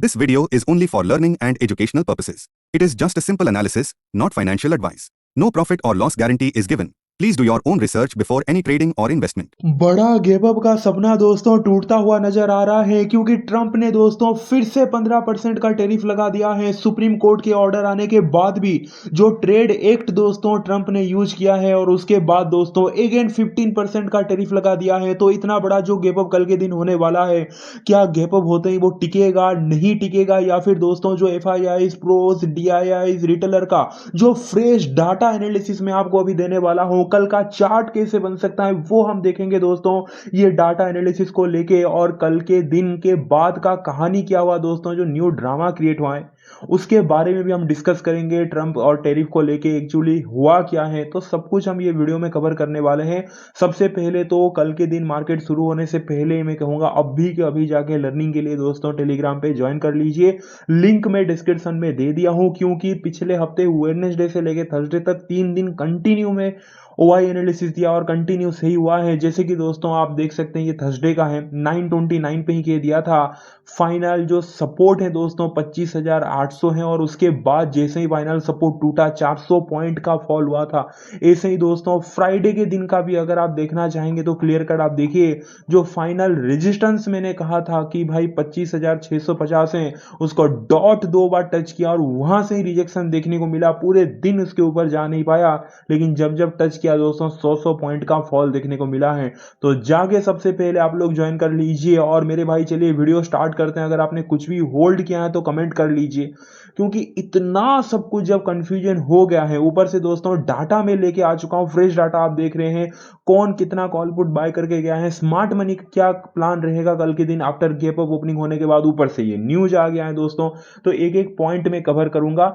This video is only for learning and educational purposes. It is just a simple analysis, not financial advice. No profit or loss guarantee is given. Please do your own research before any trading or investment. बड़ा gap का सपना दोस्तों टूटता हुआ नजर आ रहा है क्योंकि ट्रंप ने दोस्तों फिर से 15% का टैरिफ लगा दिया है। सुप्रीम कोर्ट के ऑर्डर आने के बाद भी जो ट्रेड एक्ट दोस्तों ट्रंप ने यूज किया है और उसके बाद दोस्तों अगेन 15% का टैरिफ लगा दिया है। तो इतना बड़ा जो गैप अप कल के दिन होने वाला है, क्या गैप अप होते ही वो टिकेगा नहीं टिकेगा, या फिर दोस्तों जो FIIs प्रोस DIIs रिटेलर का जो फ्रेश डाटा एनालिसिस में आपको अभी देने वाला हूं, कल का चार्ट कैसे बन सकता है वो हम देखेंगे दोस्तों ये डाटा एनालिसिस को लेके। और कल के दिन के बाद का कहानी क्या हुआ दोस्तों, जो न्यू ड्रामा क्रिएट हुआ है उसके बारे में भी हम डिस्कस करेंगे। ट्रंप और टैरिफ को लेके एक्चुअली हुआ क्या है, तो सब कुछ हम ये वीडियो में कवर करने वाले हैं। सबसे पहले तो कल के दिन मार्केट शुरू होने से पहले मैं कहूंगा अभी के अभी जाके लर्निंग के लिए दोस्तों टेलीग्राम पे ज्वाइन कर लीजिए। लिंक मैं डिस्क्रिप्शन में दे दिया हूं, क्योंकि पिछले हफ्ते वेडनेसडे से लेके थर्सडे तक 3 दिन कंटिन्यू में OI एनालिसिस दिया और कंटिन्यू सही हुआ है। जैसे कि दोस्तों आप देख सकते हैं ये थर्सडे का है, 929 पे ही कह दिया था। फाइनल जो सपोर्ट है दोस्तों 25,800 है और उसके बाद जैसे ही फाइनल सपोर्ट टूटा 400 पॉइंट का फॉल हुआ था। ऐसे ही दोस्तों फ्राइडे के दिन का भी अगर आप देखना चाहेंगे तो क्लियर कट आप देखिए, जो फाइनल रेजिस्टेंस मैंने कहा था कि भाई 25,650 है, उसको डॉट 2 बार टच किया और वहां से ही रिजेक्शन देखने को मिला। पूरे दिन उसके ऊपर जा नहीं पाया, लेकिन जब जब टच किया दोस्तों 100 पॉइंट का फॉल देखने को मिला है। तो जाके सबसे पहले आप लोग ज्वाइन कर लीजिए। और मेरे भाई चलिए वीडियो स्टार्ट करते हैं। अगर आपने कुछ भी होल्ड किया है तो कमेंट कर लीजिए, क्योंकि इतना सब कुछ जब कंफ्यूजन हो गया है, ऊपर से दोस्तों डाटा में लेके आ चुका हूं, फ्रेश डाटा आप देख रहे हैं, कौन कितना कॉल पुट बाय करके गया है, स्मार्ट मनी का क्या प्लान रहेगा कल के दिन आफ्टर गैप अप ओपनिंग होने के बाद, ऊपर से ये न्यूज आ गया है दोस्तों। तो एक एक पॉइंट में कवर करूंगा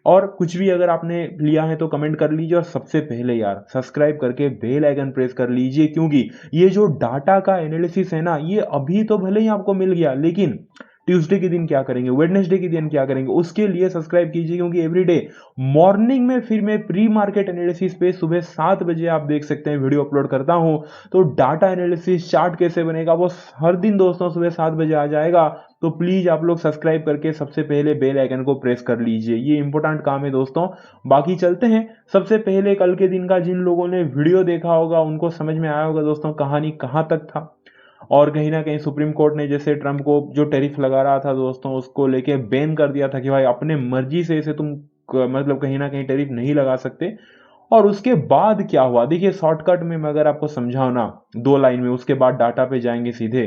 और कुछ भी अगर आपने लिया है तो कमेंट कर लीजिए। और सबसे पहले यार सब्सक्राइब करके बेल आइकन प्रेस कर लीजिए, क्योंकि ये जो डाटा का एनालिसिस है ना, ये अभी तो भले ही आपको मिल गया, लेकिन ट्यूसडे के दिन क्या करेंगे, वेडनेसडे के दिन क्या करेंगे, उसके लिए सब्सक्राइब कीजिए। क्योंकि एवरीडे मॉर्निंग में फिर मैं प्री मार्केट एनालिसिस पे सुबह 7 बजे आप देख सकते हैं वीडियो अपलोड करता हूं। तो डाटा एनालिसिस चार्ट कैसे बनेगा वो हर दिन दोस्तों सुबह 7 बजे आ जाएगा। तो प्लीज आप लोग सब्सक्राइब करके सबसे पहले बेल आइकन को प्रेस कर लीजिए, ये इंपॉर्टेंट काम है दोस्तों। बाकी चलते हैं। सबसे पहले कल के दिन का जिन लोगों ने वीडियो देखा होगा उनको समझ में आया होगा दोस्तों कहानी कहां तक था। और कहीं ना कहीं सुप्रीम कोर्ट ने जैसे ट्रंप को जो टैरिफ लगा रहा था दोस्तों उसको लेके बैन कर दिया था कि भाई अपने मर्जी से इसे तुम मतलब कहीं ना कहीं टैरिफ नहीं लगा सकते। और उसके बाद क्या हुआ देखिए, शॉर्टकट में मैं अगर आपको समझाऊं ना 2 लाइन में, उसके बाद डाटा पे जाएंगे सीधे।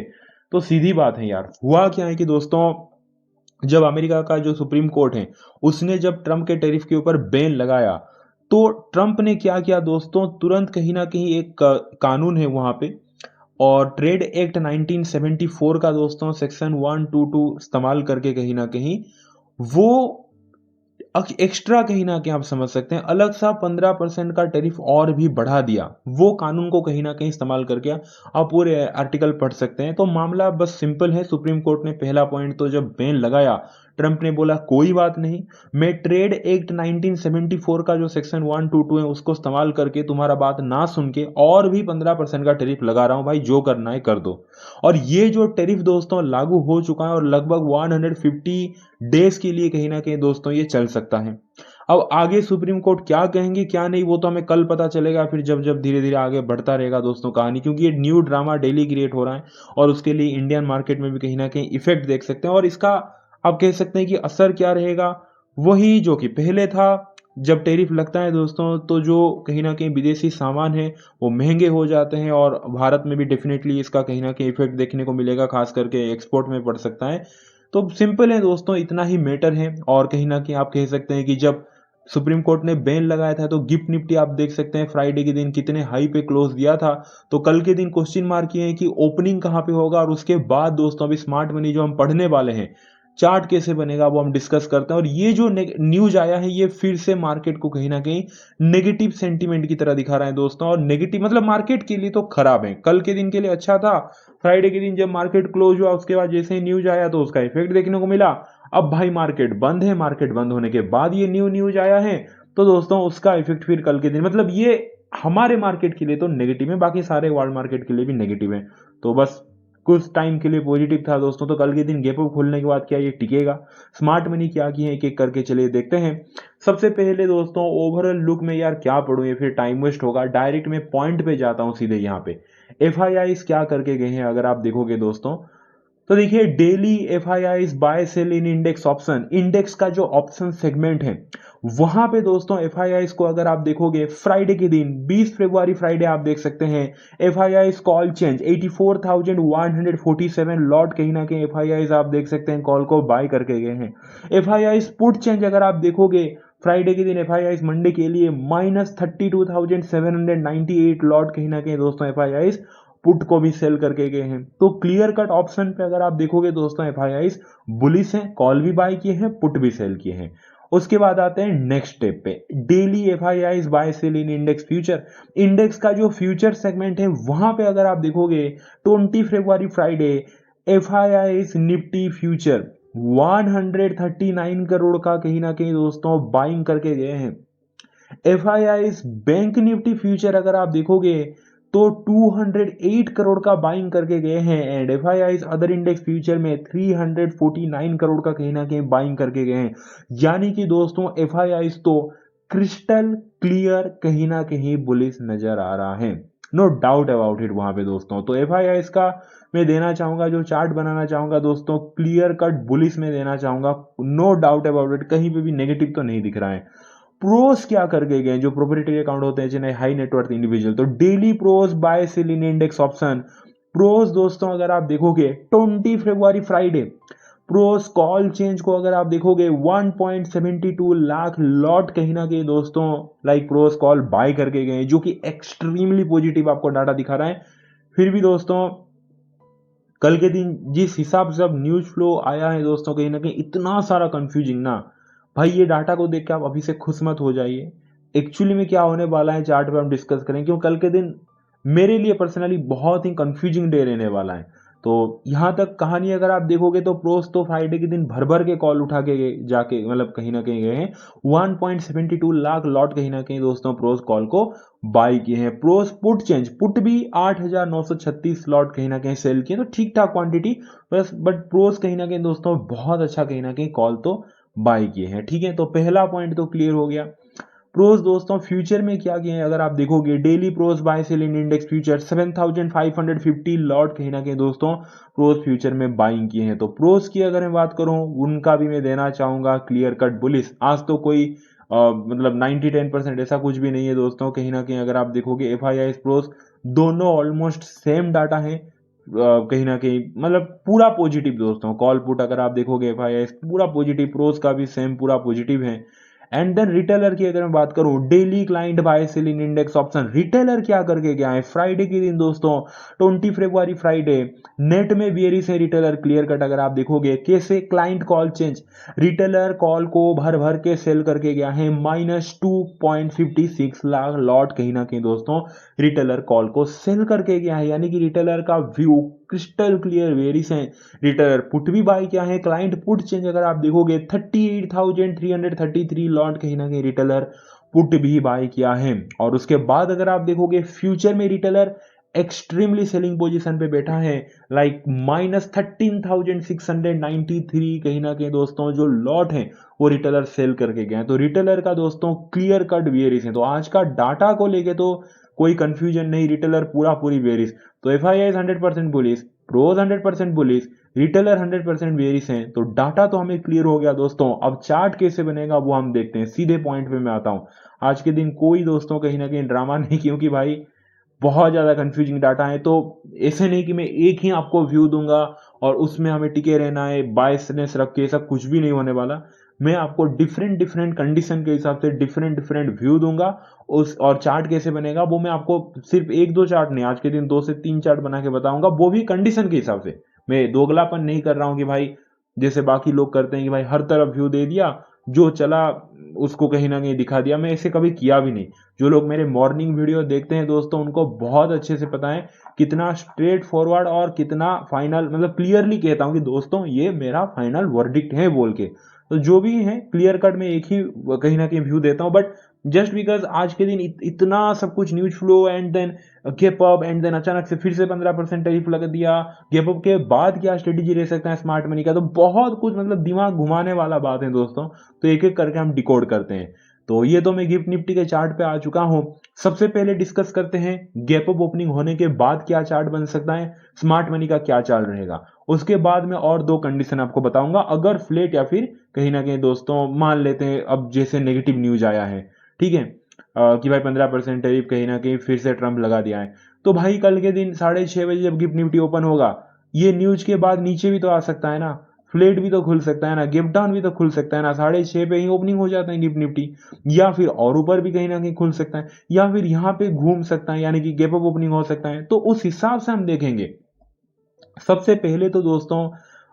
तो सीधी बात है यार, हुआ क्या है कि दोस्तों जब अमेरिका का जो सुप्रीम कोर्ट है उसने जब ट्रंप के टैरिफ के ऊपर बैन लगाया, तो ट्रंप ने क्या किया दोस्तों, तुरंत कहीं ना कहीं एक कानून है वहां पे, और ट्रेड एक्ट 1974 का दोस्तों सेक्शन 122 इस्तेमाल करके कहीं ना कहीं वो एक्स्ट्रा कहीं ना कहीं आप समझ सकते हैं अलग सा 15% का टैरिफ और भी बढ़ा दिया। वो कानून को कहीं ना कहीं इस्तेमाल करके आप पूरे आर्टिकल पढ़ सकते हैं। तो मामला बस सिंपल है, सुप्रीम कोर्ट ने पहला पॉइंट तो जब बैन लगाया, ट्रंप ने बोला कोई बात नहीं, मैं ट्रेड एक्ट 1974 का जो सेक्शन 122 है उसको इस्तेमाल करके तुम्हारा बात ना सुन के और भी 15% का टैरिफ लगा रहा हूं, भाई जो करना है कर दो। और ये जो टैरिफ दोस्तों लागू हो चुका है और लगभग 150 डेज के लिए कहीं ना कहीं दोस्तों ये चल सकता है। अब आगे सुप्रीम कोर्ट क्या कहेंगे क्या नहीं वो तो हमें कल पता चलेगा, फिर जब जब धीरे धीरे आगे बढ़ता रहेगा दोस्तों कहानी, क्योंकि ये न्यू ड्रामा डेली क्रिएट हो रहा है और उसके लिए इंडियन मार्केट में भी कहीं ना कहीं इफेक्ट देख सकते हैं। और इसका आप कह सकते हैं कि असर क्या रहेगा, वही जो कि पहले था। जब टैरिफ लगता है दोस्तों तो जो कहीं ना कहीं विदेशी सामान है वो महंगे हो जाते हैं, और भारत में भी डेफिनेटली इसका कहीं ना कहीं इफेक्ट देखने को मिलेगा, खास करके एक्सपोर्ट में पड़ सकता है। तो सिंपल है दोस्तों, इतना ही मैटर है। और कहीं ना कहीं आप कह सकते हैं कि जब सुप्रीम कोर्ट ने बैन लगाया था तो गिफ्ट निफ्टी आप देख सकते हैं फ्राइडे के दिन कितने हाई पे क्लोज दिया था। तो कल के दिन क्वेश्चन मार्क ये है कि ओपनिंग कहां पे होगा, और उसके बाद दोस्तों अभी स्मार्ट मनी जो हम पढ़ने वाले हैं, चार्ट कैसे बनेगा वो हम डिस्कस करते हैं। और ये जो न्यूज आया है ये फिर से मार्केट को कहीं ना कहीं नेगेटिव सेंटीमेंट की तरह दिखा रहा है दोस्तों। और नेगेटिव मतलब मार्केट के लिए तो खराब है, कल के दिन के लिए अच्छा था। फ्राइडे के दिन जब मार्केट क्लोज हुआ उसके बाद जैसे ही न्यूज आया तो उसका इफेक्ट देखने को मिला। अब भाई मार्केट बंद है, मार्केट बंद होने के बाद ये न्यूज आया है, तो दोस्तों उसका इफेक्ट फिर कल के दिन मतलब ये हमारे मार्केट के लिए तो नेगेटिव है, बाकी सारे वर्ल्ड मार्केट के लिए भी नेगेटिव है। तो बस कुछ टाइम के लिए पॉजिटिव था दोस्तों, तो कल के दिन गैप अप खोलने के बाद क्या ये टिकेगा? स्मार्ट मनी क्या किए एक एक करके चलिए देखते हैं। सबसे पहले दोस्तों ओवरऑल लुक में यार क्या पढ़ूं, ये फिर टाइम वेस्ट होगा, डायरेक्ट मैं पॉइंट पे जाता हूं सीधे यहाँ पे। एफ क्या करके गए हैं अगर आप देखोगे दोस्तों, तो देखिए daily F I I buy sell in index option, index का जो ऑप्शन सेगमेंट है वहां पे दोस्तों एफ आई आई को अगर आप देखोगे फ्राइडे के दिन 20 फरवरी फ्राइडे आप देख सकते हैं F I I call change 84,147 lot कहीं ना कहीं एफ आई आई आप देख सकते हैं कॉल को बाय करके गए हैं। F I I put change अगर आप देखोगे फ्राइडे के दिन एफ आई आई मंडे के लिए -32,798 लॉट कहीं ना कहीं दोस्तों एफ आई आई पुट को भी सेल करके गए हैं। तो क्लियर कट ऑप्शन पे अगर आप देखोगे दोस्तों एफ आई आई बुलिश है, कॉल भी बाय किए हैं पुट भी सेल किए हैं। उसके बाद आते हैं नेक्स्ट स्टेप पे, daily F I I buy sell in index future, index का जो फ्यूचर सेगमेंट है वहां पे अगर आप देखोगे 20 फरवरी Friday F I I Nifty future 139 crore का कहीं ना कहीं दोस्तों बाइंग करके गए हैं। F I I bank Nifty future अगर आप देखोगे तो 208 करोड़ का बाइंग करके गए हैं and F I I other index future में 349 करोड़ का कहीं ना कहीं बाइंग करके गए हैं। यानी कि दोस्तों एफ आई आई तो क्रिस्टल क्लियर कहीं ना कहीं बुलिश नजर आ रहा है, नो डाउट अबाउट इट वहां पे दोस्तों। तो एफ आई आई का मैं देना चाहूंगा, जो चार्ट बनाना चाहूंगा दोस्तों क्लियर कट बुलिश में देना चाहूंगा, नो डाउट अबाउट इट, कहीं पे भी नेगेटिव तो नहीं दिख रहा है। प्रोस क्या करके गए, जो प्रोप्राइटरी अकाउंट होते हैं जिन्हें हाई नेटवर्थ इंडिविजुअल, तो daily pros bye sell in index option pros दोस्तों अगर आप देखोगे 20 फरवरी फ्राइडे प्रोस कॉल चेंज को अगर आप देखोगे 1.72 लाख लॉट कहीं ना कहीं दोस्तों लाइक प्रोस कॉल बाय करके गए, जो कि एक्सट्रीमली पॉजिटिव आपको डाटा दिखा रहा है। फिर भी दोस्तों कल के दिन जिस हिसाब से अब न्यूज फ्लो आया है दोस्तों कहीं ना कहीं इतना सारा कंफ्यूजिंग ना, भाई ये डाटा को देख के आप अभी से खुश मत हो जाइए। एक्चुअली में क्या होने वाला है चार्ट पे हम डिस्कस करें, क्यों कल के दिन मेरे लिए पर्सनली बहुत ही कंफ्यूजिंग डे रहने वाला है। तो यहाँ तक कहानी अगर आप देखोगे तो प्रोस तो फ्राइडे के दिन भर भर के कॉल उठा के जाके मतलब कहीं ना कहीं गए हैं, 1.72 लाख लॉट कहीं ना कहीं दोस्तों प्रोस कॉल को बाई किए हैं। प्रोस पुट चेंज पुट भी 8,936 लॉट कहीं ना कहीं सेल किए, तो ठीक ठाक क्वांटिटी बस, बट प्रोस कहीं ना कहीं दोस्तों बहुत अच्छा कहीं ना कहीं कॉल तो बाई किए हैं। ठीक है, तो पहला पॉइंट तो क्लियर हो गया। प्रोस दोस्तों फ्यूचर में क्या किए हैं अगर आप देखोगे daily pros bye sell in index future 7,550 lot कहीं ना कहीं दोस्तों प्रोस फ्यूचर में बाइंग किए हैं। तो प्रोस की अगर मैं बात करूं उनका भी मैं देना चाहूंगा क्लियर कट बुलिश। आज तो कोई मतलब 90-10% ऐसा कुछ भी नहीं है दोस्तों, कहीं ना कहीं अगर आप देखोगे एफ आई आई प्रोस दोनों ऑलमोस्ट सेम डाटा है, कहीं ना कहीं मतलब पूरा पॉजिटिव दोस्तों। कॉल पुट अगर आप देखोगे एफ आई आई पूरा पॉजिटिव, प्रोस का भी सेम पूरा पॉजिटिव है। एंड देन रिटेलर की अगर मैं बात करूं daily client bye sell in index option, retailer क्या करके गया है फ्राइडे के दिन दोस्तों 20 फरवरी फ्राइडे नेट में वेरिस है रिटेलर क्लियर कट अगर आप देखोगे कैसे client call change, retailer call को भर भर के सेल करके गया है -2.56 लाख लॉट कहीं ना कहीं दोस्तों रिटेलर कॉल को सेल करके गया है। यानी कि रिटेलर का व्यू क्रिस्टल क्लियर वेरिस है। रिटेलर पुट भी बाय किया है, क्लाइंट पुट चेंज अगर आप देखोगे 38,333 लॉट कहीं ना कहीं रिटेलर पुट भी बाय किया है। और उसके बाद अगर आप देखोगे फ्यूचर में रिटेलर एक्सट्रीमली सेलिंग पोजीशन पे बैठा है, लाइक -13,693 कहीं ना कहीं दोस्तों जो लॉट है वो रिटेलर सेल करके गए हैं। तो रिटेलर का दोस्तों क्लियर कट वेरिस है। तो आज का डाटा को लेके तो कोई कंफ्यूजन नहीं, रिटेलर पूरा पूरी वेरिस। तो F I I 100% bullish, pros 100% bullish, retailer 100% bearish हैं। तो डाटा तो हमें क्लियर हो गया दोस्तों। अब चार्ट कैसे बनेगा वो हम देखते हैं, सीधे पॉइंट पे मैं आता हूं। आज के दिन कोई दोस्तों कहीं ना कहीं ड्रामा नहीं, क्योंकि भाई बहुत ज़्यादा कंफ्यूजिंग डाटा है। तो ऐसे नहीं कि मैं एक ही आपको व्यू दूंगा और उसमें हमें टिके रहना है बायसनेस रख के, ऐसा कुछ भी नहीं होने वाला। मैं आपको डिफरेंट डिफरेंट कंडीशन के हिसाब से डिफरेंट डिफरेंट व्यू दूंगा उस, और चार्ट कैसे बनेगा वो मैं आपको सिर्फ एक दो चार्ट नहीं, आज के दिन 2 से 3 चार्ट बना के बताऊंगा, वो भी कंडीशन के हिसाब से। मैं दोगलापन नहीं कर रहा हूं कि भाई जैसे बाकी लोग करते हैं कि भाई हर तरफ व्यू दे दिया, जो चला उसको कहीं ना कहीं दिखा दिया। मैं ऐसे कभी किया भी नहीं। जो लोग मेरे मॉर्निंग वीडियो देखते हैं दोस्तों उनको बहुत अच्छे से पता है कितना स्ट्रेट फॉरवर्ड और कितना फाइनल, मतलब क्लियरली कहता हूं कि दोस्तों ये मेरा फाइनल वर्डिक्ट है बोल के। तो जो भी है क्लियर कट में एक ही कहीं ना कहीं व्यू देता हूं, बट जस्ट बिकॉज आज के दिन इतना सब कुछ news flow and then gap up and then अचानक से फिर से 15% टैरिफ लगा दिया। गेप अप के बाद क्या स्ट्रेटेजी रह सकता है स्मार्ट मनी का, तो बहुत कुछ मतलब दिमाग घुमाने वाला बात है दोस्तों। तो एक एक करके हम डिकोड करते हैं। तो ये तो मैं गिफ्ट निफ्टी के चार्ट पे आ चुका हूं। सबसे पहले डिस्कस करते हैं गैप अप ओपनिंग होने के बाद क्या चार्ट बन सकता है, स्मार्ट मनी का क्या चार्ट रहेगा। उसके बाद में और दो कंडीशन आपको बताऊंगा, अगर फ्लेट या फिर कहीं ना कहीं दोस्तों मान लेते हैं अब जैसे नेगेटिव न्यूज आया है, ठीक है, कि भाई 15% टैरिफ कहीं ना कहीं फिर से ट्रंप लगा दिया है, तो भाई कल के दिन 6:30 बजे जब गिफ्ट निफ्टी ओपन होगा, ये न्यूज के बाद नीचे भी तो आ सकता है ना, फ्लेट भी तो खुल सकता है ना, गिफ्ट डाउन भी तो खुल सकता है ना, 6:30 पे ही ओपनिंग हो जाता है गिफ्ट निफ्टी, या फिर और ऊपर भी कहीं ना कहीं खुल सकता है, या फिर यहाँ पे घूम सकता है, यानी कि गैप अप ओपनिंग हो सकता है। तो उस हिसाब से हम देखेंगे। सबसे पहले तो दोस्तों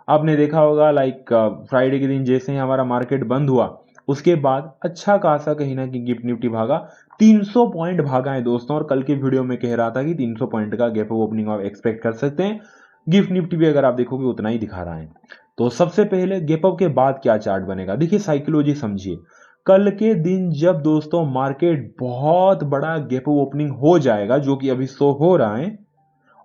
आपने देखा होगा लाइक फ्राइडे के दिन जैसे ही हमारा मार्केट बंद हुआ, उसके बाद अच्छा खासा कहीं ना कहीं गिफ्ट निफ्टी भागा, 300 पॉइंट भागा है दोस्तों। और कल के वीडियो में कह रहा था कि 300 पॉइंट का गैप ओपनिंग आप एक्सपेक्ट कर सकते हैं। गिफ्ट निफ्टी भी अगर आप देखोगे उतना ही दिखा रहा है। तो सबसे पहले गैप अप के बाद क्या चार्ट बनेगा, देखिए साइकोलॉजी समझिए। कल के दिन जब दोस्तों मार्केट बहुत बड़ा गैप ओपनिंग हो जाएगा, जो कि अभी शो हो रहा है,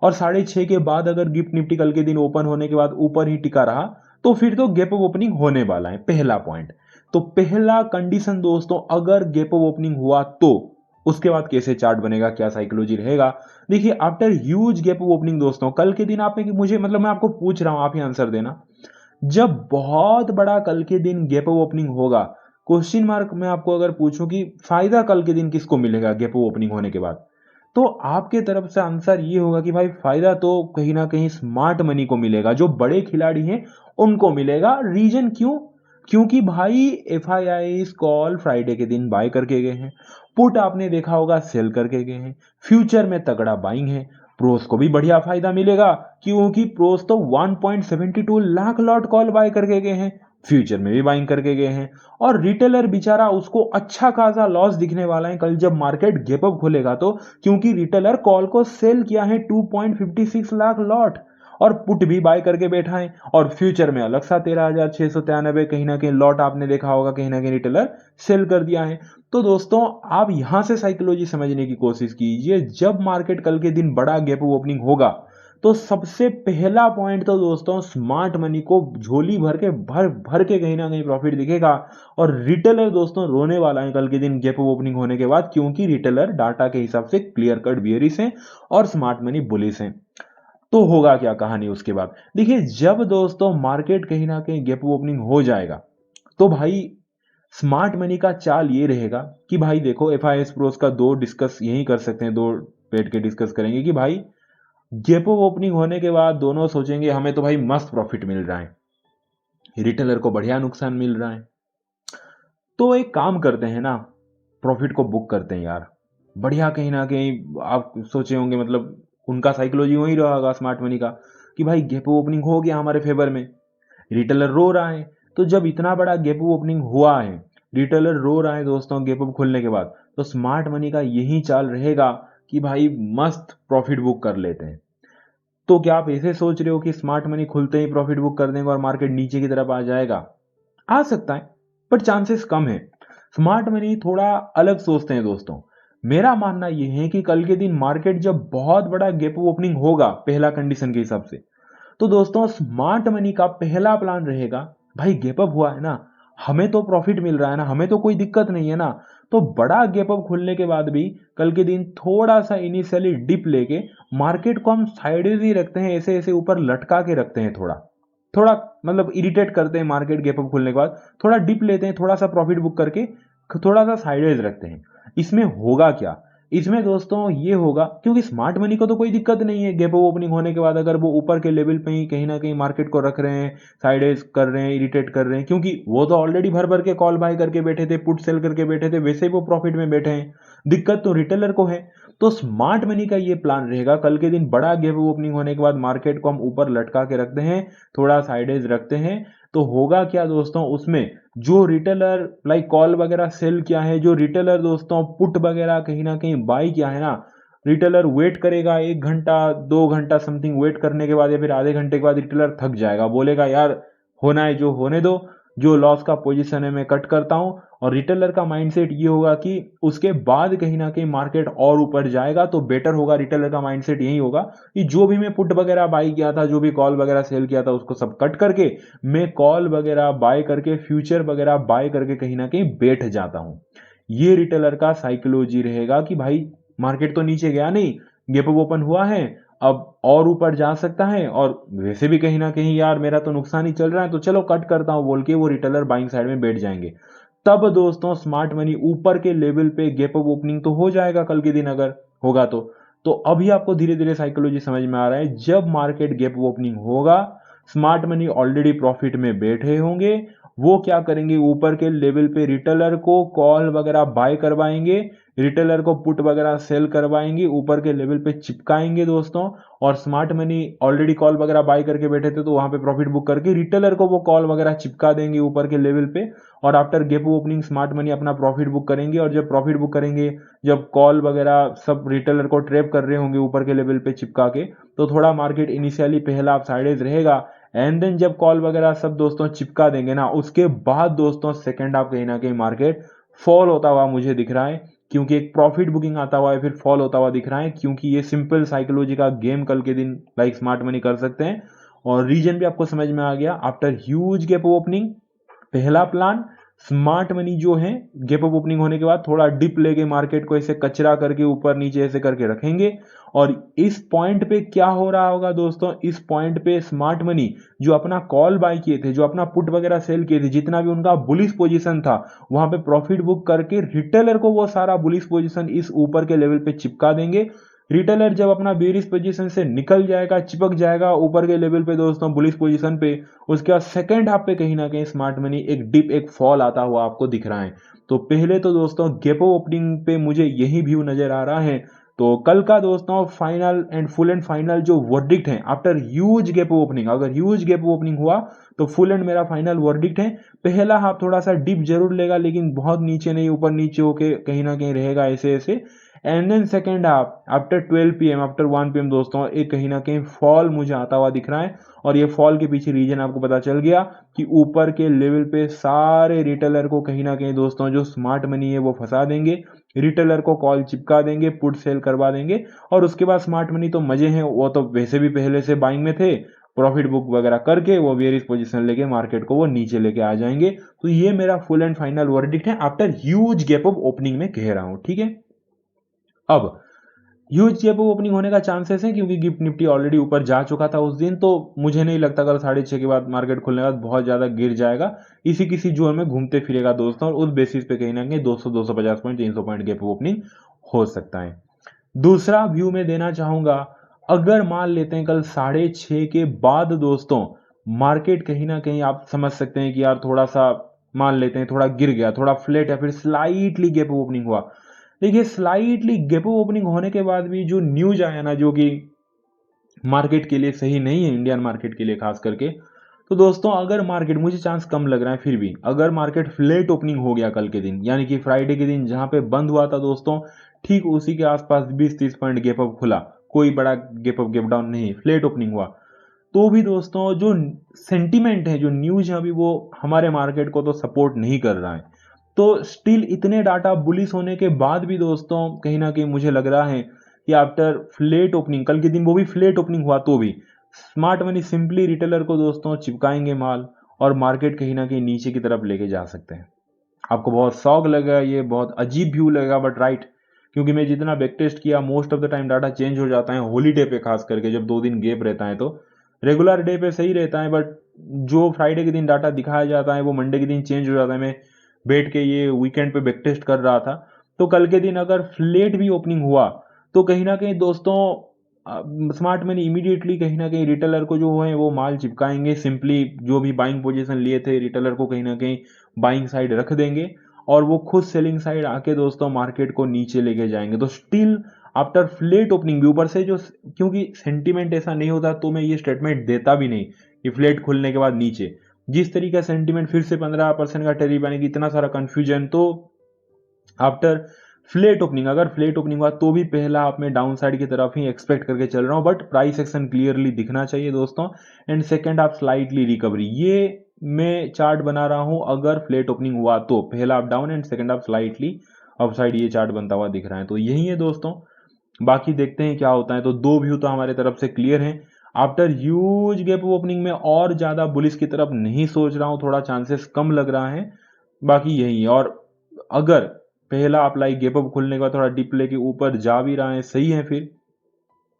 और 6:30 के बाद अगर गिफ्ट निफ्टी कल के दिन ओपन होने के बाद ऊपर ही टिका रहा, तो फिर तो गैप अप ओपनिंग होने वाला है, पहला पॉइंट। तो पहला कंडीशन दोस्तों, अगर गैप अप ओपनिंग हुआ तो उसके बाद कैसे चार्ट बनेगा, क्या साइकोलॉजी रहेगा। देखिए after huge gap up opening दोस्तों, कल के दिन आपने मुझे मतलब मैं आपको पूछ रहा हूं, आप ही आंसर देना। जब बहुत बड़ा कल के दिन गैप अप ओपनिंग होगा, क्वेश्चन मार्क मैं आपको अगर पूछूं कि फायदा कल के दिन किसको मिलेगा गैप अप ओपनिंग होने के बाद, तो आपके तरफ से आंसर ये होगा कि भाई फायदा तो कहीं ना कहीं स्मार्ट मनी को मिलेगा, जो बड़े खिलाड़ी हैं उनको मिलेगा। रीजन क्यों, क्योंकि भाई F I I call Friday के दिन बाय करके गए हैं, पुट आपने देखा होगा सेल करके गए हैं, फ्यूचर में तगड़ा बाइंग है। प्रोस को भी बढ़िया फायदा मिलेगा, क्योंकि प्रोस तो 1.72 लाख लॉट कॉल बाय करके गए हैं, फ्यूचर में भी बाइंग करके गए हैं। और रिटेलर बेचारा उसको अच्छा खासा लॉस दिखने वाला है कल जब मार्केट गैप अप खुलेगा तो, क्योंकि रिटेलर कॉल को सेल किया है 2.56 लाख लॉट, और पुट भी बाय करके बैठा है, और फ्यूचर में अलग सा 13,693 कहीं ना कहीं लॉट आपने देखा होगा कहीं ना कहीं रिटेलर सेल कर दिया है। तो दोस्तों आप यहां से साइकोलॉजी समझने की कोशिश कीजिए। जब मार्केट कल के दिन बड़ा गैप ओपनिंग होगा, तो सबसे पहला पॉइंट तो दोस्तों स्मार्ट मनी को झोली भर के भर भर के कहीं ना कहीं प्रॉफिट दिखेगा। और रिटेलर दोस्तों रोने वाला है कल के दिन गैप ओपनिंग होने के बाद, क्योंकि रिटेलर डाटा के हिसाब से क्लियर कट बियरिश है और स्मार्ट मनी बुलिश है। तो होगा क्या कहानी उसके बाद, देखिए जब दोस्तों मार्केट कहीं ना कहीं गैप ओपनिंग हो जाएगा, तो भाई स्मार्ट मनी का चाल ये रहेगा कि भाई देखो एफ आई एस प्रोस का दो डिस्कस यही कर सकते हैं, दो बैठ के डिस्कस करेंगे कि भाई गेपो ओपनिंग होने के बाद दोनों सोचेंगे हमें तो भाई मस्त प्रॉफिट मिल रहा है, रिटेलर को बढ़िया नुकसान मिल रहा है, तो एक काम करते हैं ना, प्रॉफिट को बुक करते हैं यार, बढ़िया। कहीं ना कहीं आप सोचे होंगे मतलब उनका साइकोलॉजी वही रहेगा स्मार्ट मनी का कि भाई गेपो ओपनिंग हो गया हमारे फेवर में, रिटेलर रो रहा है। तो जब इतना बड़ा गैप ओपनिंग हुआ है, रिटेलर रो रहा है दोस्तों गैप अप खुलने के बाद, तो स्मार्ट मनी का यही चाल रहेगा कि भाई मस्त प्रॉफिट बुक कर लेते हैं। तो क्या आप ऐसे सोच रहे हो कि स्मार्ट मनी खुलते ही प्रॉफिट बुक कर देंगे और मार्केट नीचे की तरफ आ जाएगा? आ सकता है, बट चांसेस कम है। स्मार्ट मनी थोड़ा अलग सोचते हैं दोस्तों। मेरा मानना यह है कि कल के दिन मार्केट जब बहुत बड़ा गैप ओपनिंग होगा पहला कंडीशन के हिसाब से, तो दोस्तों स्मार्ट मनी का पहला प्लान रहेगा, भाई गैप अप हुआ है ना, हमें तो प्रॉफिट मिल रहा है ना, हमें तो कोई दिक्कत नहीं है ना, तो बड़ा गैप अप खुलने के बाद भी कल के दिन थोड़ा सा इनिशियली डिप लेके मार्केट को हम साइडेज ही रखते हैं, ऐसे ऐसे ऊपर लटका के रखते हैं, थोड़ा थोड़ा मतलब इरिटेट करते हैं मार्केट गैप अप खुलने के बाद, थोड़ा डिप लेते हैं, थोड़ा सा प्रॉफिट बुक करके थोड़ा सा साइडेज रखते हैं। इसमें होगा क्या, इसमें दोस्तों ये होगा, क्योंकि स्मार्ट मनी को तो कोई दिक्कत नहीं है गैप ओपनिंग होने के बाद, अगर वो ऊपर के लेवल पे ही कहीं ना कहीं मार्केट को रख रहे हैं, साइडेज कर रहे हैं, इरिटेट कर रहे हैं, क्योंकि वो तो ऑलरेडी भर भर के कॉल बाय करके बैठे थे, पुट सेल करके बैठे थे, वैसे ही वो प्रॉफिट में बैठे हैं, दिक्कत तो रिटेलर को है। तो स्मार्ट मनी का ये प्लान रहेगा, कल के दिन बड़ा गैप ओपनिंग होने के बाद मार्केट को हम ऊपर लटका के रखते हैं, थोड़ा साइडेज रखते हैं। तो होगा क्या दोस्तों, उसमें जो रिटेलर लाइक कॉल वगैरह सेल किया है, जो रिटेलर दोस्तों पुट वगैरह कहीं ना कहीं बाई किया है ना, रिटेलर वेट करेगा 1 घंटा 2 घंटा समथिंग, वेट करने के बाद या फिर आधे घंटे के बाद रिटेलर थक जाएगा, बोलेगा यार होना है जो होने दो, जो लॉस का पोजीशन है मैं कट करता हूं, और रिटेलर का माइंडसेट ये होगा कि उसके बाद कहीं ना कहीं मार्केट और ऊपर जाएगा तो बेटर होगा। रिटेलर का माइंडसेट यही होगा कि जो भी मैं पुट वगैरह बाई किया था, जो भी कॉल वगैरह सेल किया था, उसको सब कट करके मैं कॉल वगैरह बाय करके फ्यूचर वगैरह बाय करके कहीं ना कहीं बैठ जाता हूं। ये रिटेलर का साइकोलॉजी रहेगा कि भाई मार्केट तो नीचे गया नहीं, गैप अप ओपन हुआ है, अब और ऊपर जा सकता है, और वैसे भी कहीं ना कहीं यार मेरा तो नुकसान ही चल रहा है, तो चलो कट करता हूं बोल के वो रिटेलर बाइंग साइड में बैठ जाएंगे। तब दोस्तों स्मार्ट मनी ऊपर के लेवल पे गैप अप ओपनिंग तो हो जाएगा कल के दिन अगर होगा तो अभी आपको धीरे धीरे साइकोलॉजी समझ में आ रहा है। जब मार्केट गैप अप ओपनिंग होगा, स्मार्ट मनी ऑलरेडी प्रॉफिट में बैठे होंगे, वो क्या करेंगे, ऊपर के लेवल पे रिटेलर को कॉल वगैरह बाय करवाएंगे, रिटेलर को पुट वगैरह सेल करवाएंगे, ऊपर के लेवल पे चिपकाएंगे दोस्तों। और स्मार्ट मनी ऑलरेडी कॉल वगैरह बाय करके बैठे थे तो वहां पे प्रॉफिट बुक करके रिटेलर को वो कॉल वगैरह चिपका देंगे ऊपर के लेवल पे, और after gap opening smart money अपना प्रॉफिट बुक करेंगे। और जब प्रॉफिट बुक करेंगे, जब कॉल वगैरह सब रिटेलर को ट्रैप कर रहे होंगे ऊपर के लेवल पे चिपका के, तो थोड़ा मार्केट इनिशियली पहला आप साइडेज रहेगा, एंड देन जब कॉल वगैरह सब दोस्तों चिपका देंगे ना, उसके बाद दोस्तों सेकंड हाफ कहीं ना कहीं मार्केट फॉल होता हुआ मुझे दिख रहा है, क्योंकि एक प्रॉफिट बुकिंग आता हुआ है फिर फॉल होता हुआ दिख रहा है, क्योंकि ये सिंपल साइकोलॉजी का गेम कल के दिन लाइक स्मार्ट मनी कर सकते हैं। और रीजन भी आपको समझ में आ गया। आफ्टर ह्यूज गैप ओपनिंग, पहला प्लान, स्मार्ट मनी जो है गैप अप ओपनिंग होने के बाद थोड़ा डिप लेके मार्केट को ऐसे कचरा करके ऊपर नीचे ऐसे करके रखेंगे। और इस पॉइंट पे क्या हो रहा होगा दोस्तों, इस पॉइंट पे स्मार्ट मनी जो अपना कॉल बाय किए थे, जो अपना पुट वगैरह सेल किए थे, जितना भी उनका बुलिश पोजीशन था, वहां पे प्रॉफिट बुक करके रिटेलर को वो सारा बुलिश पोजीशन इस ऊपर के लेवल पे चिपका देंगे। रिटेलर जब अपना बेरिश पोजीशन से निकल जाएगा, चिपक जाएगा ऊपर के लेवल पे दोस्तों बुलिश पोजीशन पे, उसके बाद सेकेंड हाफ पे कहीं ना कहीं स्मार्ट मनी एक डिप एक फॉल आता हुआ आपको दिख रहा है। तो पहले तो दोस्तों गैप ओपनिंग पे मुझे यही व्यू नजर आ रहा है। तो कल का दोस्तों final and full and final जो वर्डिक्ट है आफ्टर ह्यूज गैप ओपनिंग, अगर ह्यूज गैप ओपनिंग हुआ तो फुल एंड मेरा फाइनल वर्डिक्ट है। पहला हाफ थोड़ा सा डिप जरूर लेगा, लेकिन बहुत नीचे नहीं, ऊपर नीचे होके कहीं ना कहीं रहेगा ऐसे ऐसे। And then second half after 12 PM after 1 PM दोस्तों एक कहीं ना कहीं फॉल मुझे आता हुआ दिख रहा है। और ये फॉल के पीछे रीजन आपको पता चल गया कि ऊपर के लेवल पे सारे रिटेलर को कहीं ना कहीं दोस्तों जो स्मार्ट मनी है वो फंसा देंगे, रिटेलर को कॉल चिपका देंगे, पुट सेल करवा देंगे, और उसके बाद स्मार्ट मनी तो मजे हैं, वो तो वैसे भी पहले से बाइंग में थे, प्रॉफिट बुक वगैरह करके वो बेयरिश पोजीशन लेके मार्केट को वो नीचे लेके आ जाएंगे। तो ये मेरा फुल एंड फाइनल वर्डिक्ट है after huge gap up opening में कह रहा हूं, ठीक है। अब ह्यूज गैप ओपनिंग होने का चांसेस है, क्योंकि गिफ्ट निफ्टी ऑलरेडी ऊपर जा चुका था उस दिन, तो मुझे नहीं लगता कल 6:30 के बाद मार्केट खुलने के बाद बहुत ज्यादा गिर जाएगा, इसी किसी जोन में घूमते फिरेगा दोस्तों, और उस बेसिस पे कहीं ना कहीं 200 250 पॉइंट 300 पॉइंट गैप ओपनिंग हो सकता है। दूसरा व्यू में देना चाहूंगा, अगर मान लेते हैं कल 6:30 के बाद दोस्तों मार्केट कहीं ना कहीं आप समझ सकते हैं कि यार थोड़ा सा मान लेते हैं थोड़ा गिर गया, थोड़ा फ्लैट या फिर स्लाइटली गैप ओपनिंग हुआ। देखिए स्लाइटली गैप ओपनिंग होने के बाद भी जो न्यूज आया ना, जो कि मार्केट के लिए सही नहीं है, इंडियन मार्केट के लिए खास करके, तो दोस्तों अगर मार्केट, मुझे चांस कम लग रहा है फिर भी, अगर मार्केट फ्लैट ओपनिंग हो गया कल के दिन, यानी कि फ्राइडे के दिन जहां पे बंद हुआ था दोस्तों, ठीक उसी के आसपास 20-30 पॉइंट गैप अप खुला, कोई बड़ा गैप अप गैप डाउन नहीं, फ्लैट ओपनिंग हुआ, तो भी दोस्तों जो सेंटीमेंट है, जो न्यूज है अभी, वो हमारे मार्केट को तो सपोर्ट नहीं कर रहा है। तो स्टिल इतने डाटा बुलिश होने के बाद भी दोस्तों कहीं ना कहीं मुझे लग रहा है कि आफ्टर फ्लैट ओपनिंग कल के दिन, वो भी फ्लैट ओपनिंग हुआ तो भी स्मार्ट मनी सिंपली रिटेलर को दोस्तों चिपकाएंगे माल, और मार्केट कहीं ना कहीं नीचे की तरफ लेके जा सकते हैं। आपको बहुत शौक लगेगा, ये बहुत अजीब व्यू लगेगा, बट राइट, क्योंकि मैं जितना बैक टेस्ट किया most of the time data change हो जाता है हॉलीडे पे, खास करके जब 2 दिन गैप रहता है, तो रेगुलर डे पे सही रहता है, बट जो फ्राइडे के दिन डाटा दिखाया जाता है वो मंडे के दिन चेंज हो जाता है। मैं बैठ के ये वीकेंड पे बैक टेस्ट कर रहा था, तो कल के दिन अगर फ्लेट भी ओपनिंग हुआ तो कहीं ना कहीं दोस्तों स्मार्ट मनी इमीडिएटली कहीं ना कहीं रिटेलर को जो है वो माल चिपकाएंगे, सिंपली जो भी बाइंग पोजीशन लिए थे रिटेलर को कहीं ना कहीं बाइंग साइड रख देंगे, और वो खुद सेलिंग साइड आके दोस्तों मार्केट को नीचे लेके जाएंगे। तो स्टिल आफ्टर फ्लेट ओपनिंग भी ऊपर से जो, क्योंकि सेंटीमेंट ऐसा नहीं होता तो मैं ये स्टेटमेंट देता भी नहीं कि फ्लेट खुलने के बाद नीचे, जिस तरीके का सेंटीमेंट फिर से 15% का टेरिफ यानी कि इतना सारा कंफ्यूजन, तो आफ्टर फ्लेट ओपनिंग, अगर फ्लेट ओपनिंग हुआ तो भी पहला आप में डाउन साइड की तरफ ही एक्सपेक्ट करके चल रहा हूं, बट प्राइस एक्शन क्लियरली दिखना चाहिए दोस्तों, एंड सेकंड आप स्लाइटली रिकवरी, ये मैं चार्ट बना रहा हूं अगर फ्लैट ओपनिंग हुआ तो पहला up down and second up slightly upside ये चार्ट बनता हुआ दिख रहा है। तो यही है दोस्तों, बाकी देखते हैं क्या होता है। तो दो व्यू तो हमारे तरफ से क्लियर हैं। आफ्टर ह्यूज गैप ओपनिंग में और ज़्यादा बुलिश की तरफ नहीं सोच रहा हूँ, थोड़ा चांसेस कम लग रहा है। बाकी यही है। और अगर पहला अप्लाई गैप अप खुलने के बाद थोड़ा डिप लेके ऊपर जा भी रहा है, सही है फिर,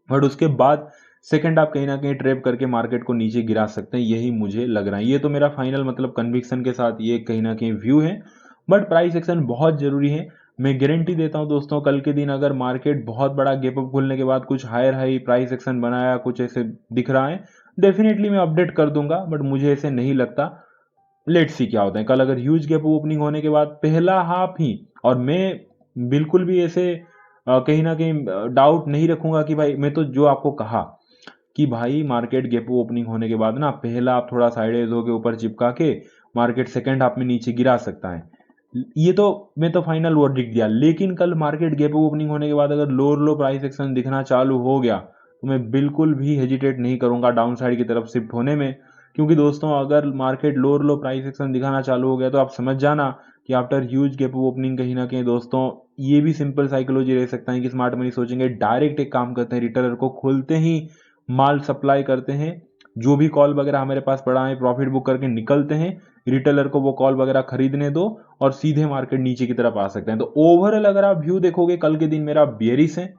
बट उसके बाद सेकंड आप कहीं ना कहीं ट्रेप करके मार्केट को नीचे गिरा सकते हैं, यही मुझे लग रहा है। ये तो मेरा फाइनल मतलब कन्विक्शन के साथ ये कहीं ना कहीं व्यू है। बट प्राइस एक्शन बहुत जरूरी है। मैं गारंटी देता हूं दोस्तों, कल के दिन अगर मार्केट बहुत बड़ा गैप अप खुलने के बाद कुछ हायर हाई प्राइस एक्शन बनाया, कुछ ऐसे दिख रहा है, डेफिनेटली मैं अपडेट कर दूंगा। बट मुझे ऐसे नहीं लगता। लेट्स सी क्या होता है। कल अगर ह्यूज गैप ओपनिंग होने के बाद पहला हाफ ही, और मैं बिल्कुल भी ऐसे कहीं ना कहीं डाउट नहीं रखूंगा कि भाई, मैं तो जो आपको कहा कि भाई मार्केट गैप ओपनिंग होने के बाद ना पहला आप थोड़ा साइडेज हो के ऊपर चिपका के मार्केट सेकंड हाफ में नीचे गिरा सकता है, ये तो मैं तो फाइनल वर्डिक्ट दिया। लेकिन कल मार्केट गैप ओपनिंग होने के बाद अगर लोअर लो प्राइस एक्शन दिखना चालू हो गया तो मैं बिल्कुल भी हेजिटेट नहीं करूंगा डाउन साइड की तरफ शिफ्ट होने में। क्योंकि दोस्तों अगर मार्केट लोअर लो प्राइस एक्शन दिखाना चालू हो गया तो आप समझ जाना कि आफ्टर ह्यूज गैप ओपनिंग कहीं ना कहीं दोस्तों ये भी सिंपल साइकोलॉजी रह सकता है कि स्मार्ट मनी सोचेंगे डायरेक्ट एक काम करते हैं, रिटेलर को खोलते ही माल सप्लाई करते हैं, जो भी कॉल वगैरह हमारे पास पड़ा है प्रॉफिट बुक करके निकलते हैं, रिटेलर को वो कॉल वगैरह खरीदने दो और सीधे मार्केट नीचे की तरफ आ सकते हैं। तो ओवरऑल अगर आप व्यू देखोगे कल के दिन मेरा बेरिश है।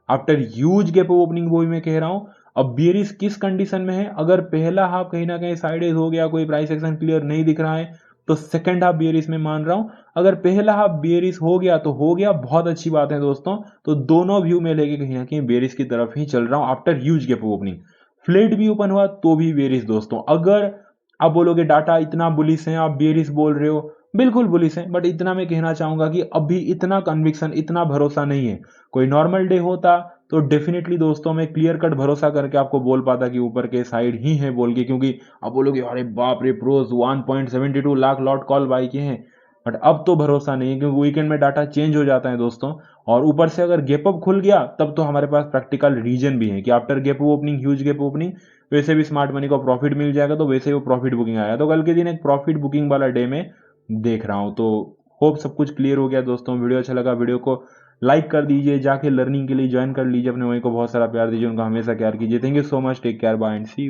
आफ्टर ह्यूज गैप ओपनिंग वो भी मैं कह रहा हूं। अब बेरिश किस कंडीशन में है, अगर पहला हाफ कहीं ना कहीं साइडेज हो गया, कोई प्राइस एक्शन क्लियर नहीं दिख रहा है, तो सेकंड हाफ बेरिश में मान रहा हूं। अगर पहला हाफ बेरिश हो गया तो हो गया, बहुत अच्छी बात है दोस्तों। तो दोनों व्यू में लेके कहीं ना कहीं बेरिश की तरफ ही चल रहा हूं after huge gap opening. Flat भी ओपन हुआ तो भी बेरिश दोस्तों। अगर आप बोलोगे डाटा इतना बुलिश है, आप बेरिश बोल रहे हो, बिल्कुल बुलिश है, बट इतना मैं कहना चाहूंगा कि अभी इतना कन्विक्शन, इतना भरोसा नहीं है। कोई नॉर्मल डे होता तो डेफिनेटली दोस्तों मैं क्लियर कट भरोसा करके आपको बोल पाता कि ऊपर के साइड ही है बोल के, क्योंकि आप बोलोगे अरे बाप रे pros 1.72 lakh lot call buy के हैं। बट अब तो भरोसा नहीं है, क्योंकि वीकेंड में डाटा चेंज हो जाता है दोस्तों। और ऊपर से अगर गैप अप खुल गया तब तो हमारे पास प्रैक्टिकल रीजन भी है कि after gap opening, huge gap opening, वैसे भी स्मार्ट मनी को प्रॉफिट मिल जाएगा, तो वैसे ही वो प्रॉफिट बुकिंग आएगा। तो कल के दिन एक प्रॉफिट बुकिंग वाला डे में देख रहा हूं। तो होप सब कुछ क्लियर हो गया दोस्तों। वीडियो अच्छा लगा, वीडियो को लाइक कर दीजिए, जाके लर्निंग के लिए ज्वाइन कर लीजिए, अपने वहीं को बहुत सारा प्यार दीजिए, उनका हमेशा केयर कीजिए। Thank you so much, take care, bye and see you.